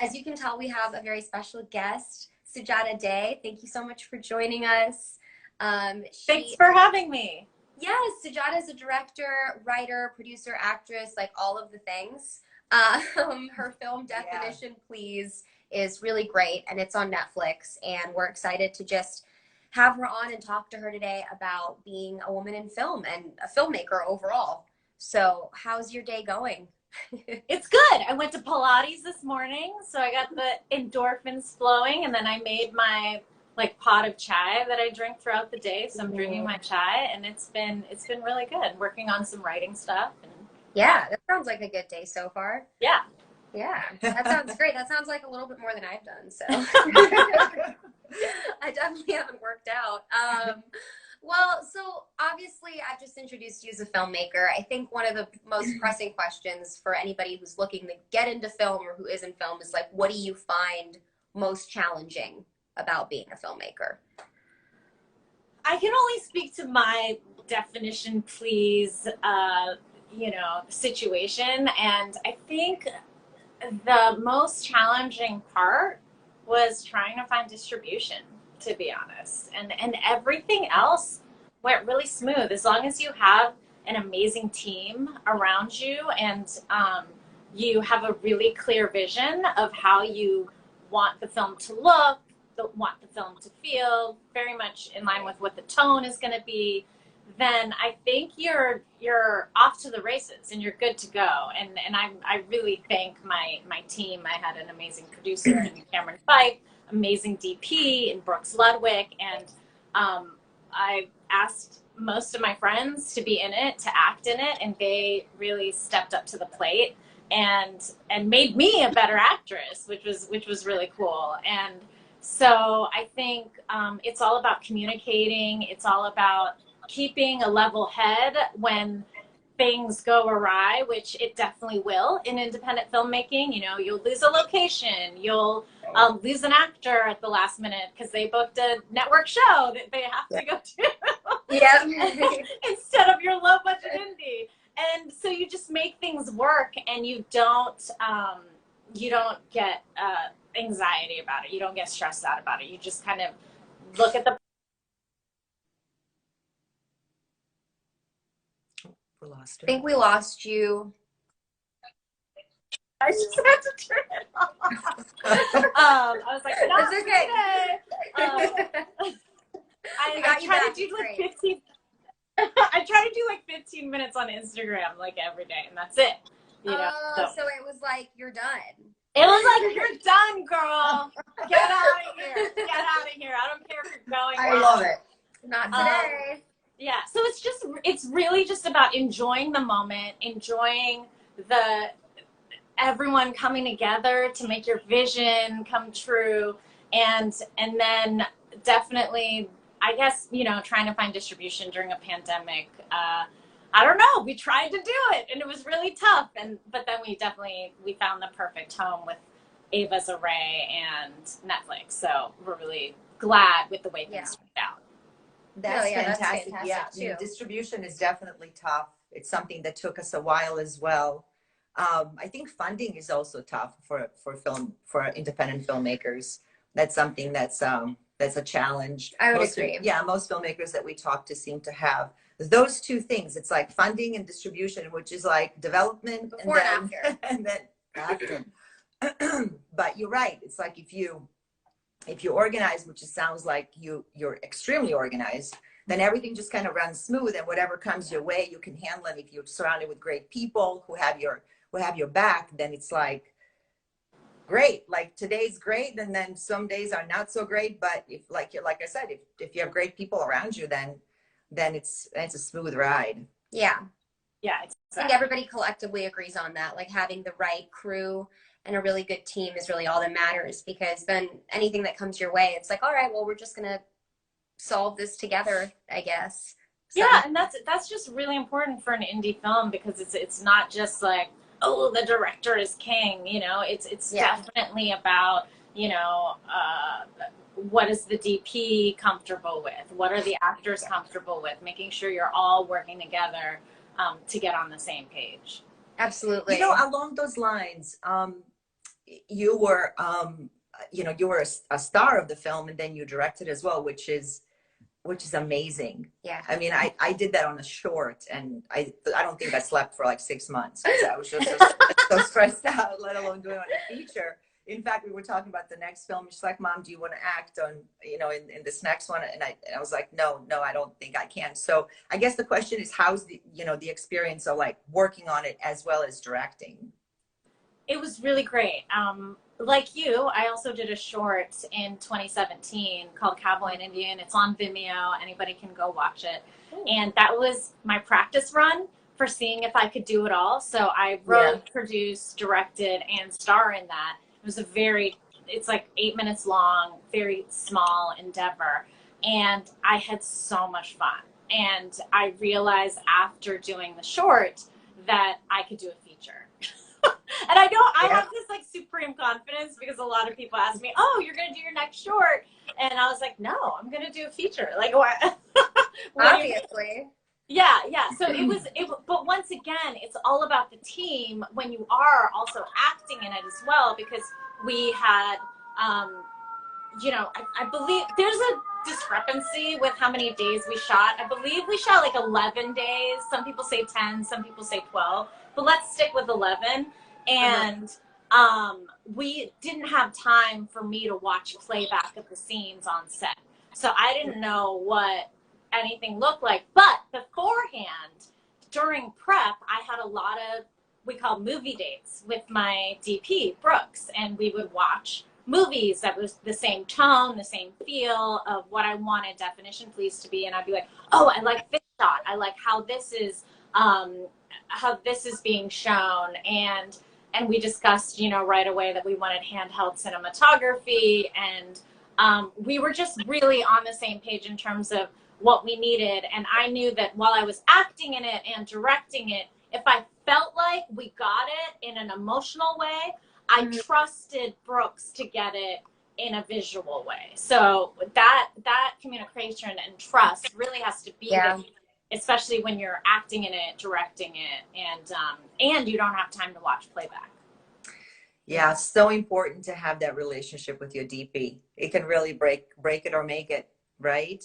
As you can tell, we have a very special guest, Sujata Day. Thank you so much for joining us. Thanks for having me. Yes, Sujata is a director, writer, producer, actress, like all of the things. Her film Definition, Please is really great, and it's on Netflix. And we're excited to just have her on and talk to her today about being a woman in film and a filmmaker overall. So, how's your day going? It's good. I went to Pilates this morning, so I got the endorphins flowing, and then I made my pot of chai that I drink throughout the day. So I'm drinking my chai, and it's been really good. Working on some writing stuff. And yeah, that sounds like a good day so far. Yeah. Yeah, that sounds great. That sounds like a little bit more than I've done. So I definitely haven't worked out. Well, so obviously I've just introduced you as a filmmaker. I think one of the most pressing questions for anybody who's looking to get into film or who is in film is like, what do you find most challenging about being a filmmaker? I can only speak to my definition, please, situation. And I think the most challenging part was trying to find distribution, to be honest. And everything else went really smooth as long as you have an amazing team around you and you have a really clear vision of how you want the film to look, want the film to feel, very much in line with what the tone is going to be, then I think you're off to the races and you're good to go. And I really thank my team. I had an amazing producer in Cameron Fife, amazing DP in Brooks Ludwig, and I asked most of my friends to be in it, to act in it, and they really stepped up to the plate and made me a better actress, which was really cool. And so I think it's all about communicating. It's all about keeping a level head when things go awry, which it definitely will in independent filmmaking. You know, you'll lose a location, you'll lose an actor at the last minute because they booked a network show that they have to go to instead of your low budget indie. And so you just make things work, and you don't get anxiety about it. You don't get stressed out about it. You just kind of look at the. We lost her. I think we lost you. I just had to turn it off. I was like, no, it's okay. I try to do like 15. I try to do like 15 minutes on Instagram like every day, and that's it. You know. So it was like you're done. It was like, you're done, girl. Get out of here. Get out of here. I don't care if you're going. I love it. Not today. Yeah. So it's really just about enjoying the moment, enjoying everyone coming together to make your vision come true. And then definitely, I guess, trying to find distribution during a pandemic. I don't know. We tried to do it, and it was really tough. But then we found the perfect home with Ava's Array and Netflix. So we're really glad with the way things turned out. That's fantastic. Yeah, distribution is definitely tough. It's something that took us a while as well. I think funding is also tough for independent filmmakers. That's something that's a challenge. I would agree. Yeah, most filmmakers that we talk to seem to have those two things. It's like funding and distribution, which is like development before and after. And then after. But you're right. It's like if you organize, which it sounds like you're extremely organized, then everything just kind of runs smooth, and whatever comes your way, you can handle it. If you're surrounded with great people who have your back, then it's like great. Like today's great, and then some days are not so great. But if like I said, if you have great people around you, then it's a smooth ride. Yeah. Yeah. I think everybody collectively agrees on that. Like having the right crew and a really good team is really all that matters, because then anything that comes your way, it's like, all right, well, we're just going to solve this together, I guess. So. Yeah. And that's just really important for an indie film, because it's not just like, oh, the director is king, it's definitely about, what is the DP comfortable with? What are the actors comfortable with? Making sure you're all working together to get on the same page. Absolutely. Along those lines, you were, you were a star of the film, and then you directed as well, which is amazing. Yeah. I mean, I did that on a short, and I don't think I slept for like 6 months because I was just so stressed out, let alone doing on a feature. In fact, we were talking about the next film. She's like, Mom, do you want to act on, in this next one? And I was like, no, I don't think I can. So I guess the question is, how's the experience of like working on it as well as directing? It was really great. Like you, I also did a short in 2017 called Cowboy and Indian. It's on Vimeo. Anybody can go watch it. Ooh. And that was my practice run for seeing if I could do it all. So I wrote, produced, directed, and star in that. It was it's like 8 minutes long, very small endeavor. And I had so much fun. And I realized after doing the short that I could do a feature. And I know I have this like supreme confidence because a lot of people ask me, oh, you're going to do your next short. And I was like, no, I'm going to do a feature. Like, what? Obviously. Yeah. So but once again, it's all about the team when you are also acting in it as well, because we had, I believe there's a discrepancy with how many days we shot. I believe we shot like 11 days. Some people say 10, some people say 12, but let's stick with 11. And we didn't have time for me to watch playback of the scenes on set. So I didn't know what anything looked like. But beforehand, during prep, I had a lot of, we call movie dates with my DP, Brooks, and we would watch movies that was the same tone, the same feel of what I wanted Definition Please to be. And I'd be like, oh, I like this shot. I like how this is being shown. And we discussed, right away that we wanted handheld cinematography. And we were just really on the same page in terms of what we needed. And I knew that while I was acting in it and directing it, if I felt like we got it in an emotional way, I trusted Brooks to get it in a visual way. So that communication and trust really has to be there, especially when you're acting in it, directing it, and you don't have time to watch playback. Yeah, so important to have that relationship with your DP. It can really break it or make it, right?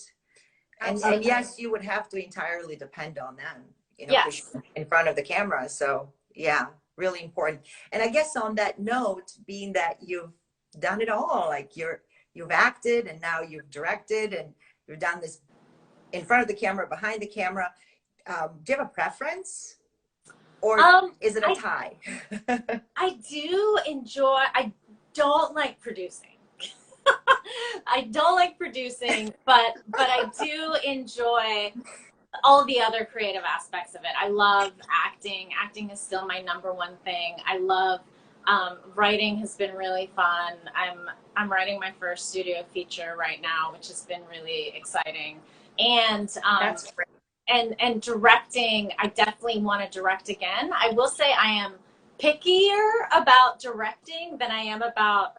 And yes, you would have to entirely depend on them, in front of the camera. So yeah, really important. And I guess on that note, being that you've done it all, like you've acted and now you've directed and you've done this in front of the camera, behind the camera. Do you have a preference, or is it a tie? I do enjoy. I don't like producing. I don't like producing, but I do enjoy all the other creative aspects of it. I love acting. Acting is still my number one thing. I love writing. Has been really fun. I'm writing my first studio feature right now, which has been really exciting. And That's great. And directing, I definitely want to direct again. I will say I am pickier about directing than I am about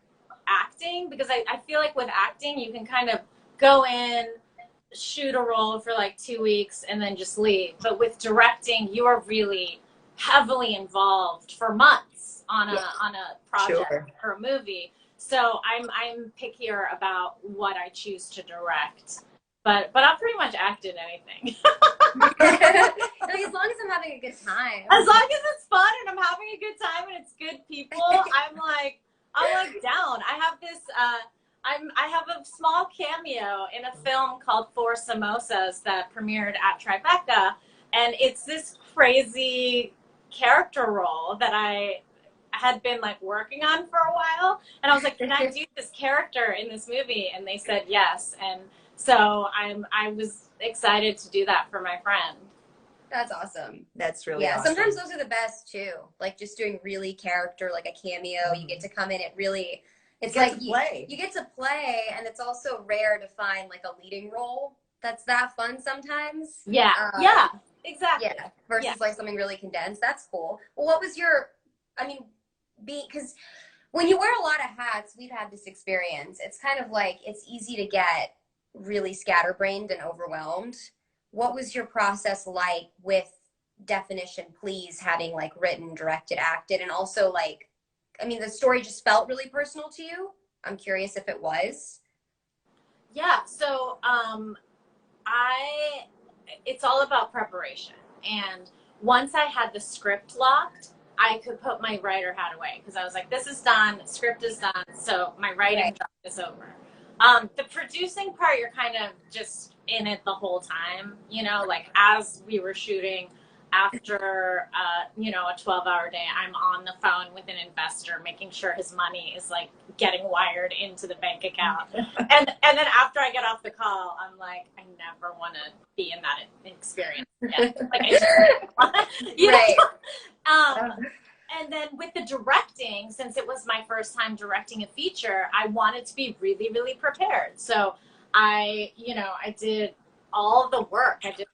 acting, because I feel like with acting, you can kind of go in, shoot a role for like 2 weeks and then just leave. But with directing, you are really heavily involved for months on a project or a movie. So I'm pickier about what I choose to direct. But I'll pretty much act in anything. As long as I'm having a good time. As long as it's fun and I'm having a good time and it's good people, I'm like down. I have this I have a small cameo in a film called Four Samosas that premiered at Tribeca, and it's this crazy character role that I had been like working on for a while, and I was like, can I do this character in this movie? And they said yes, and so I was excited to do that for my friend. That's awesome. That's really awesome. Sometimes those are the best too. Like just doing really character, like a cameo. You get to come in. It's like you get to play, and it's also rare to find like a leading role that's that fun sometimes. Yeah, exactly. Yeah, versus like something really condensed. That's cool. Well, what was your? I mean, because when you wear a lot of hats, we've had this experience. It's kind of like it's easy to get really scatterbrained and overwhelmed. What was your process like with Definition Please, having like written, directed, acted, and also like I mean, the story just felt really personal to you. I'm curious if it was. Yeah. So, it's all about preparation. And once I had the script locked, I could put my writer hat away because I was like, this is done, script is done, so my writing job is over. The producing part, you're kind of just in it the whole time, you know, like as we were shooting after, you know, a 12-hour day, I'm on the phone with an investor, making sure his money is like getting wired into the bank account. And then after I get off the call, I'm like, I never want to be in that experience again. Like, I just, you know? And then with the directing, since it was my first time directing a feature, I wanted to be really, really prepared. So I did all the work. I did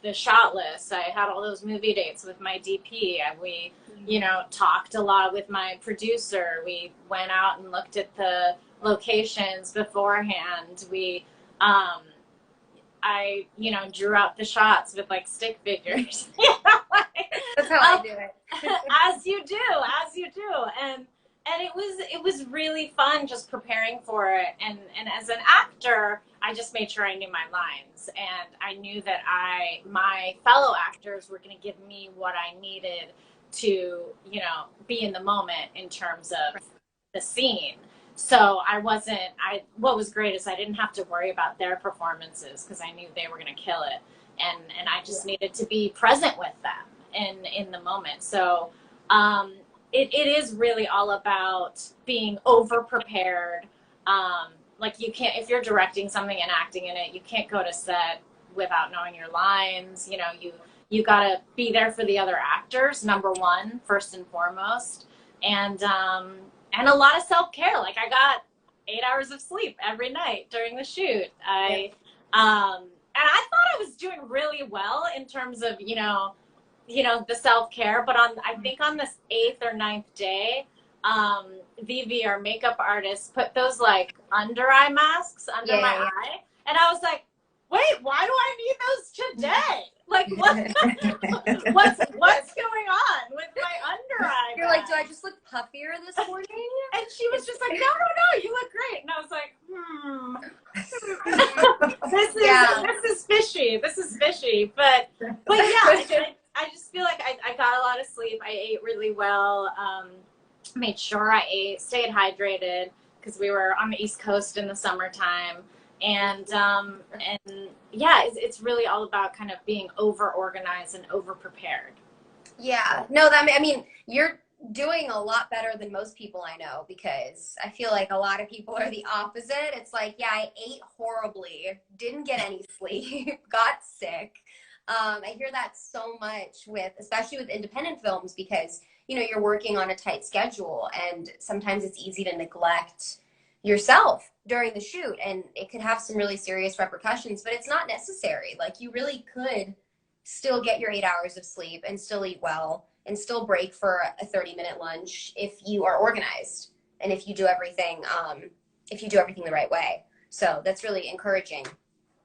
the shot list. I had all those movie dates with my DP. We, you know, talked a lot with my producer. We went out and looked at the locations beforehand. I, you know, drew out the shots with like stick figures. You know, like, that's how I do it. as you do. And it was really fun just preparing for it. And as an actor, I just made sure I knew my lines, and I knew that my fellow actors were going to give me what I needed to, you know, be in the moment in terms of the scene. So what was great is I didn't have to worry about their performances because I knew they were going to kill it. And I just needed to be present with them in the moment. So, it is really all about being over prepared. Like you can't, if you're directing something and acting in it, you can't go to set without knowing your lines. You know, you gotta be there for the other actors, number one, first and foremost. And a lot of self-care. Like I got 8 hours of sleep every night during the shoot. And I thought I was doing really well in terms of, you know, the self-care, but I think on this 8th or 9th day, Vivi, our makeup artist, put those like under eye masks under my eye. And I was like, wait, why do I need those today? Like what's going on with my under eye? You're like, do I just look puffier this morning? And she was just like, no, you look great. And I was like, this is fishy. This is fishy. But yeah, I just feel like I got a lot of sleep. I ate really well. Made sure I stayed hydrated because we were on the East Coast in the summertime. And yeah, it's really all about kind of being over organized and over prepared. Yeah, no, I mean, you're doing a lot better than most people I know, because I feel like a lot of people are the opposite. It's like, yeah, I ate horribly, didn't get any sleep, got sick. I hear that so much especially with independent films, because, you know, you're working on a tight schedule and sometimes it's easy to neglect yourself during the shoot, and it could have some really serious repercussions, but it's not necessary. Like, you really could still get your 8 hours of sleep and still eat well and still break for a 30-minute lunch if you are organized and if you do everything the right way. So that's really encouraging.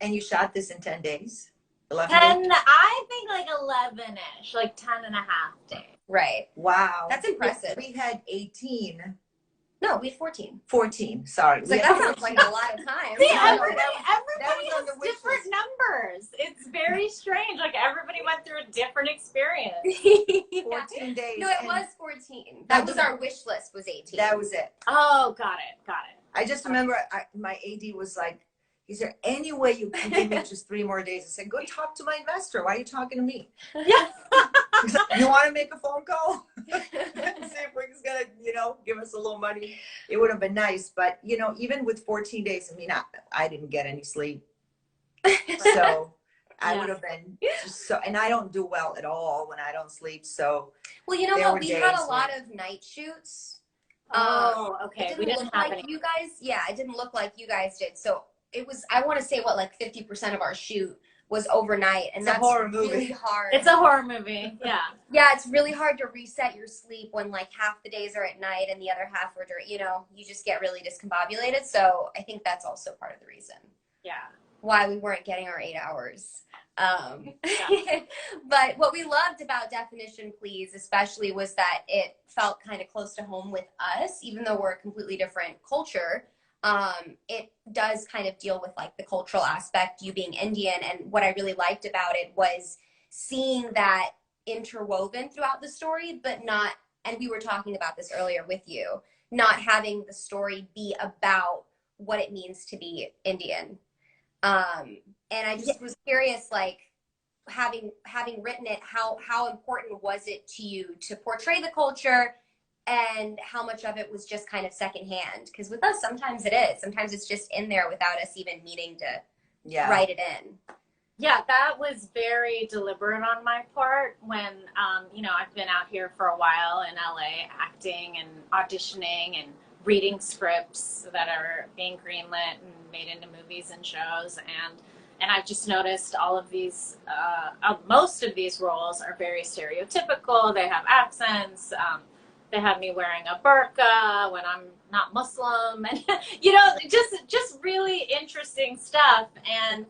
And you shot this in 10 days? 11 days? I think like 11-ish, like 10 and a half days. Right. Wow. That's impressive. We had 18. No, we had 14. 14, sorry. It's like, that sounds like a lot of time. See, Yeah. everybody has different numbers. It's very strange. Like, everybody went through a different experience. 14 days. No, it was 14. That was our wish list, was 18. That was it. Oh, got it. I just remember my AD was like, is there any way you can give me just 3 more days? I said, go talk to my investor. Why are you talking to me? Yeah. You want to make a phone call? See if he's going to, you know, give us a little money. It would have been nice. But, you know, even with 14 days, I mean, I didn't get any sleep. So I would have been just so, and I don't do well at all when I don't sleep. So, well, you know what? We had a lot of night shoots. Oh, okay. We didn't look like you guys. Yeah, it didn't look like you guys did. So it was, I want to say, like 50% of our shoot was overnight, and that's really hard. It's a horror movie. Yeah. Yeah, it's really hard to reset your sleep when like half the days are at night and the other half are during, you know, you just get really discombobulated. So I think that's also part of the reason. Yeah. why we weren't getting our 8 hours. Yeah. But what we loved about Definition Please, especially, was that it felt kind of close to home with us, even though we're a completely different culture. It does kind of deal with like the cultural aspect, you being Indian. And what I really liked about it was seeing that interwoven throughout the story, but not, and we were talking about this earlier with you, not having the story be about what it means to be Indian. And I just was curious, like, having written it, how important was it to you to portray the culture, and how much of it was just kind of secondhand? Because with us, sometimes it is. Sometimes it's just in there without us even meaning to write it in. Yeah, that was very deliberate on my part when, you know, I've been out here for a while in LA acting and auditioning and reading scripts that are being greenlit and made into movies and shows. And I've just noticed all of these, most of these roles are very stereotypical. They have accents. They have me wearing a burqa when I'm not Muslim, and you know, just really interesting stuff. And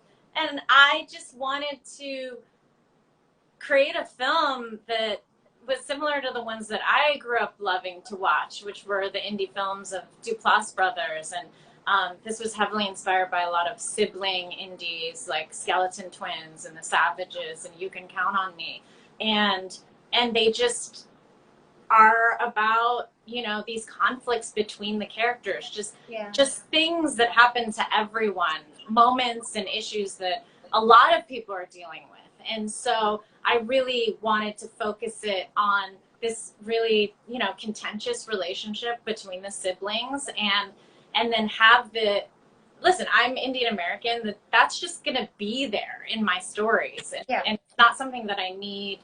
I just wanted to create a film that was similar to the ones that I grew up loving to watch, which were the indie films of Duplass brothers. And this was heavily inspired by a lot of sibling indies like Skeleton Twins and The Savages and You Can Count on Me. And they just are about, you know, these conflicts between the characters, just things that happen to everyone, moments and issues that a lot of people are dealing with. And so I really wanted to focus it on this really, you know, contentious relationship between the siblings, and then have the, listen, I'm Indian American, that's just going to be there in my stories. And it's not something that I need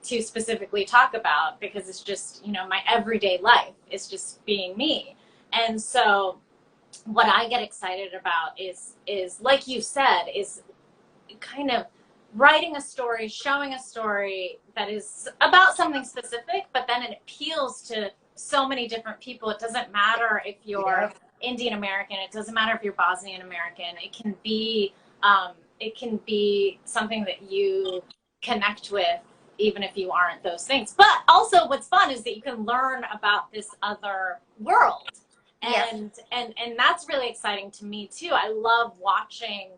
to specifically talk about, because it's just, you know, my everyday life is just being me. And so what I get excited about is like you said, is kind of writing a story, showing a story that is about something specific, but then it appeals to so many different people. It doesn't matter if you're Indian American, it doesn't matter if you're Bosnian American. It can be something that you connect with, even if you aren't those things. But also what's fun is that you can learn about this other world. And that's really exciting to me too. I love watching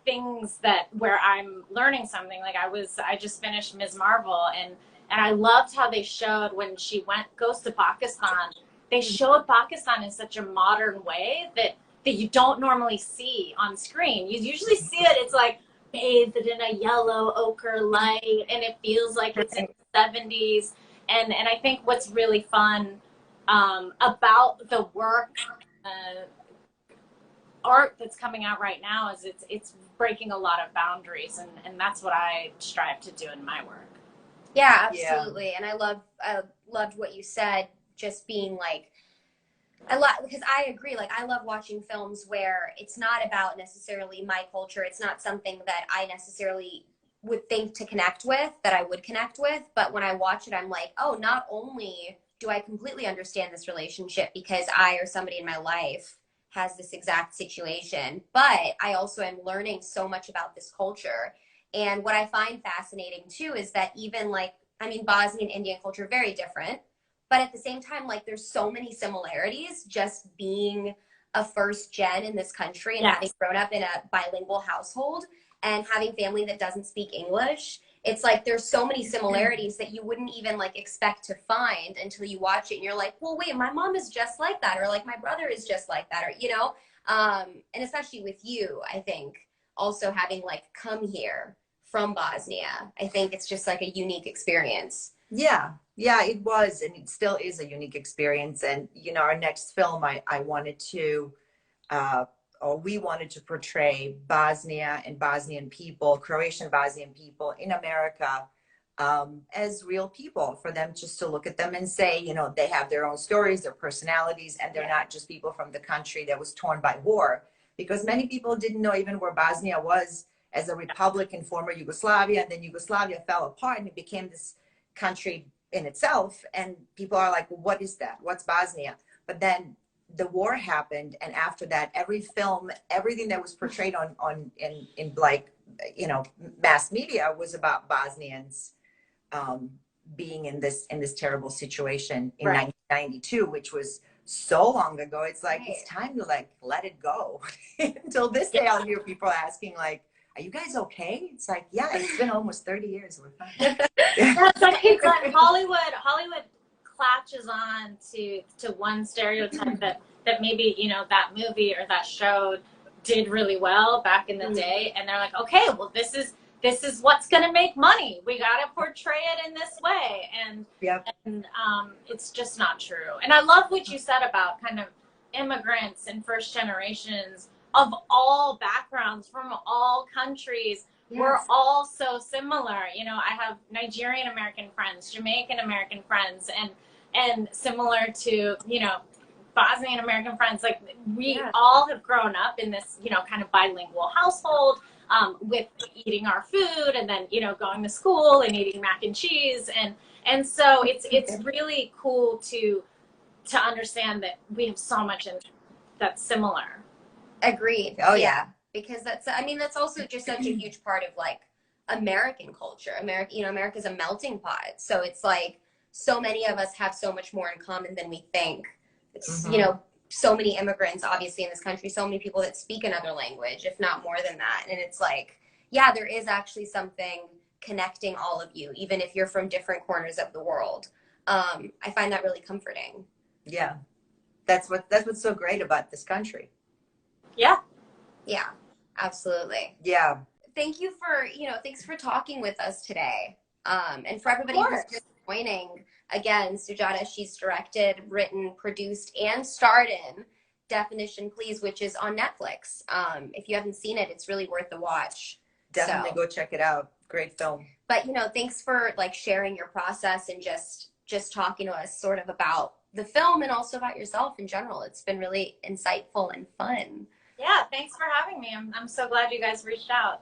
things where I'm learning something. Like I just finished Ms. Marvel, and I loved how they showed when she goes to Pakistan. They showed Pakistan in such a modern way that you don't normally see on screen. You usually see it, it's like bathed in a yellow ochre light, and it feels like it's in the 70s. And I think what's really fun about the work, art that's coming out right now, is it's breaking a lot of boundaries, and that's what I strive to do in my work. Yeah, absolutely. And I loved what you said, just being like, because I agree, like I love watching films where it's not about necessarily my culture. It's not something that I necessarily would think to connect with, that I would connect with. But when I watch it, I'm like, oh, not only do I completely understand this relationship because I or somebody in my life has this exact situation, but I also am learning so much about this culture. And what I find fascinating too is that even like, I mean, Bosnian Indian culture, very different, but at the same time, like there's so many similarities just being a first gen in this country and having grown up in a bilingual household and having family that doesn't speak English. It's like there's so many similarities that you wouldn't even like expect to find until you watch it, and you're like, well, wait, my mom is just like that, or like my brother is just like that, or you know, and especially with you, I think also having like come here from Bosnia, I think it's just like a unique experience. Yeah, it was, and it still is a unique experience. And you know, our next film, I wanted to or we wanted to portray Bosnia and Bosnian people, Croatian Bosnian people in America, as real people, for them just to look at them and say, you know, they have their own stories, their personalities, and they're not just people from the country that was torn by war. Because many people didn't know even where Bosnia was as a republic in former Yugoslavia, and then Yugoslavia fell apart and it became this country in itself. And people are like, well, what is that? What's Bosnia? But then the war happened, and after that, every film, everything that was portrayed in like, you know, mass media was about Bosnians being in this terrible situation in 1992, which was so long ago. It's like it's time to like let it go. Until this day, I'll hear people asking like, "Are you guys okay?" It's like, yeah, it's been almost 30 years. We're fine. It's like Hollywood latches on to one stereotype that maybe, you know, that movie or that show did really well back in the day, and they're like, okay, well, this is what's going to make money. We got to portray it in this way, and it's just not true. And I love what you said about kind of immigrants and first generations of all backgrounds from all countries. We're all so similar. You know, I have Nigerian American friends, Jamaican American friends, and similar to, you know, Bosnian American friends. Like, we all have grown up in this, you know, kind of bilingual household, with eating our food, and then, you know, going to school and eating mac and cheese. And so it's really cool to understand that we have so much that's similar. Agreed. Oh yeah. Because that's, I mean, that's also just such a huge part of like American culture. America, you know, America's a melting pot. So it's like so many of us have so much more in common than we think. It's, you know, so many immigrants obviously in this country, so many people that speak another language, if not more than that. And it's like, yeah, there is actually something connecting all of you, even if you're from different corners of the world. I find that really comforting. Yeah. That's what's so great about this country. Yeah. Yeah, absolutely. Yeah. Thank you for, you know, thanks for talking with us today. And for everybody who's just joining, again, Sujata, she's directed, written, produced, and starred in Definition Please, which is on Netflix. If you haven't seen it, it's really worth the watch. Definitely go check it out. Great film. But, you know, thanks for like sharing your process and just talking to us sort of about the film and also about yourself in general. It's been really insightful and fun. Yeah, thanks for having me. I'm so glad you guys reached out.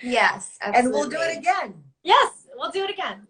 Yes, absolutely. And we'll do it again. Yes, we'll do it again.